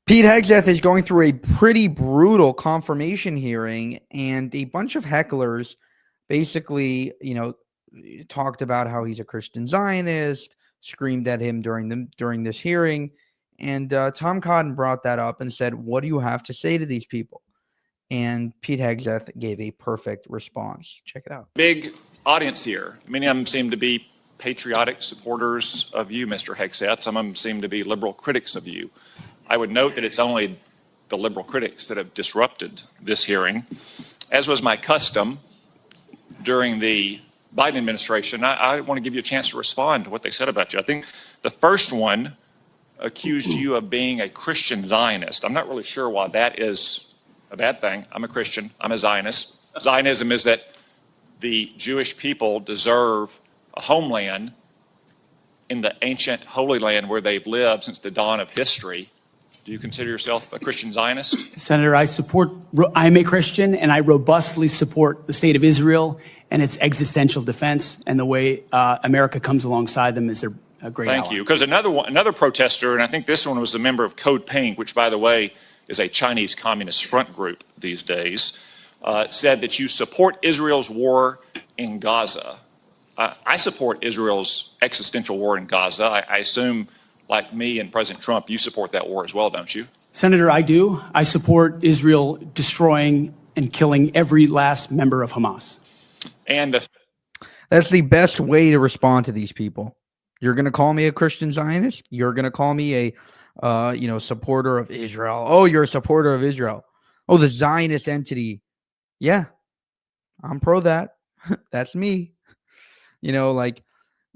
Pete Hegseth is going through a pretty brutal confirmation hearing, and a bunch of hecklers basically, talked about how he's a Christian Zionist, screamed at him during this hearing, and Tom Cotton brought that up and said, "What do you have to say to these people?" And Pete Hegseth gave a perfect response. Check it out. Big audience here. Many of them seem to be patriotic supporters of you, Mr. Hegseth. Some of them seem to be liberal critics of you. I would note that it's only the liberal critics that have disrupted this hearing. As was my custom during the Biden administration, I want to give you a chance to respond to what they said about you. I think the first one accused you of being a Christian Zionist. I'm not really sure why that is a bad thing. I'm a Christian. I'm a Zionist. Zionism is that the Jewish people deserve a homeland in the ancient Holy Land where they've lived since the dawn of history. Do you consider yourself a Christian Zionist? Senator, I'm a Christian, and I robustly support the state of Israel and its existential defense, and the way America comes alongside them is a great ally. Thank you. Because another protester, and I think this one was a member of Code Pink, which, by the way, is a Chinese Communist front group these days, said that you support Israel's war in Gaza. I support Israel's existential war in Gaza. I assume, like me and President Trump, you support that war as well, don't you? Senator, I do. I support Israel destroying and killing every last member of Hamas. And that's the best way to respond to these people. You're going to call me a Christian Zionist? You're going to call me a supporter of Israel? Oh, you're a supporter of Israel. Oh, the Zionist entity. Yeah, I'm pro that. That's me.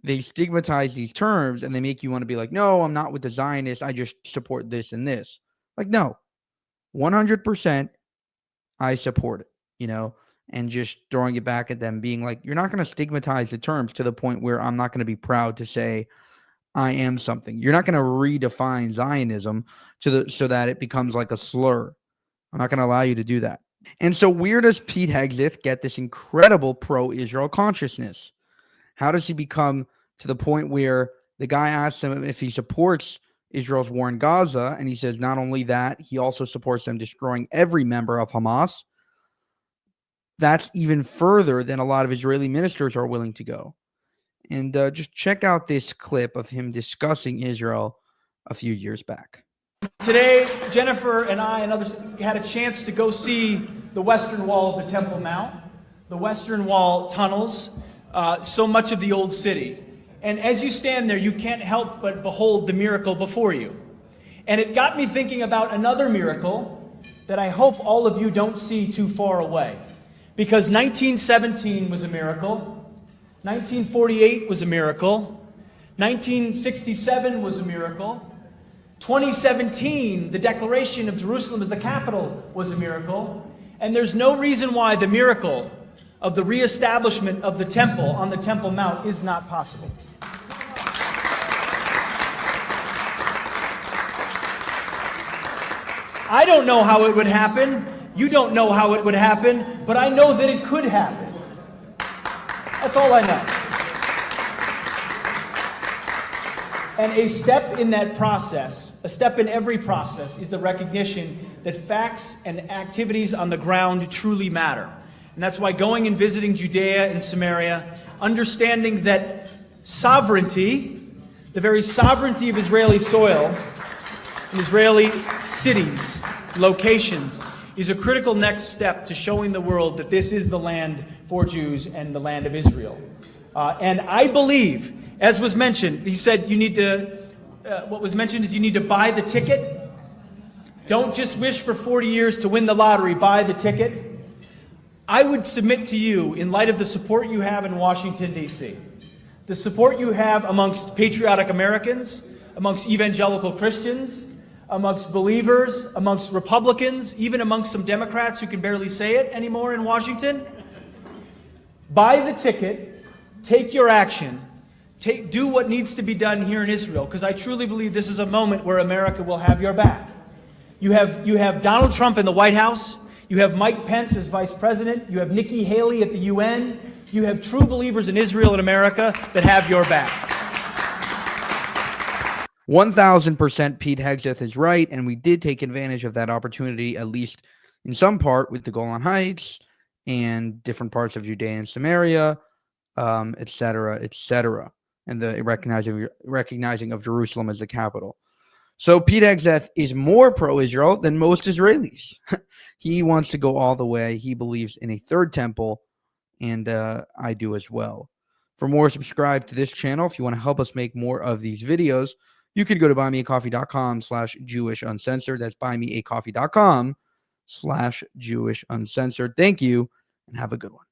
They stigmatize these terms and they make you want to be like, no, I'm not with the Zionists. I just support this and this. Like, no, 100% I support it, and just throwing it back at them, being like, you're not going to stigmatize the terms to the point where I'm not going to be proud to say I am something. You're not going to redefine Zionism so that it becomes like a slur. I'm not going to allow you to do that. And so where does Pete Hegseth get this incredible pro-Israel consciousness? How does he become to the point where the guy asks him if he supports Israel's war in Gaza, and he says not only that, he also supports them destroying every member of Hamas? That's even further than a lot of Israeli ministers are willing to go. And just check out this clip of him discussing Israel a few years back. Today, Jennifer and I and others had a chance to go see the Western Wall of the Temple Mount, the Western Wall tunnels, so much of the old city. And as you stand there, you can't help but behold the miracle before you. And it got me thinking about another miracle that I hope all of you don't see too far away. Because 1917 was a miracle, 1948 was a miracle, 1967 was a miracle, 2017, the declaration of Jerusalem as the capital was a miracle, and there's no reason why the miracle of the reestablishment of the temple on the Temple Mount is not possible. I don't know how it would happen. You don't know how it would happen, but I know that it could happen. That's all I know. And a step in that process, a step in every process, is the recognition that facts and activities on the ground truly matter. And that's why going and visiting Judea and Samaria, understanding that sovereignty, the very sovereignty of Israeli soil, and Israeli cities, locations, is a critical next step to showing the world that this is the land for Jews and the land of Israel. And I believe, as was mentioned, he said you need to, what was mentioned is you need to buy the ticket. Don't just wish for 40 years to win the lottery, buy the ticket. I would submit to you, in light of the support you have in Washington, D.C., the support you have amongst patriotic Americans, amongst evangelical Christians, amongst believers, amongst Republicans, even amongst some Democrats who can barely say it anymore in Washington, buy the ticket, take your action, do what needs to be done here in Israel, because I truly believe this is a moment where America will have your back. You have Donald Trump in the White House. You have Mike Pence as vice president. You have Nikki Haley at the UN. You have true believers in Israel and America that have your back. 1000% Pete Hegseth is right, and we did take advantage of that opportunity, at least in some part, with the Golan Heights and different parts of Judea and Samaria, et cetera, and the recognizing of Jerusalem as the capital. So Pete Hegseth is more pro-Israel than most Israelis. He wants to go all the way. He believes in a third temple, and I do as well. For more, subscribe to this channel. If you want to help us make more of these videos, you can go to buymeacoffee.com/JewishUncensored. That's buymeacoffee.com/JewishUncensored. Thank you, and have a good one.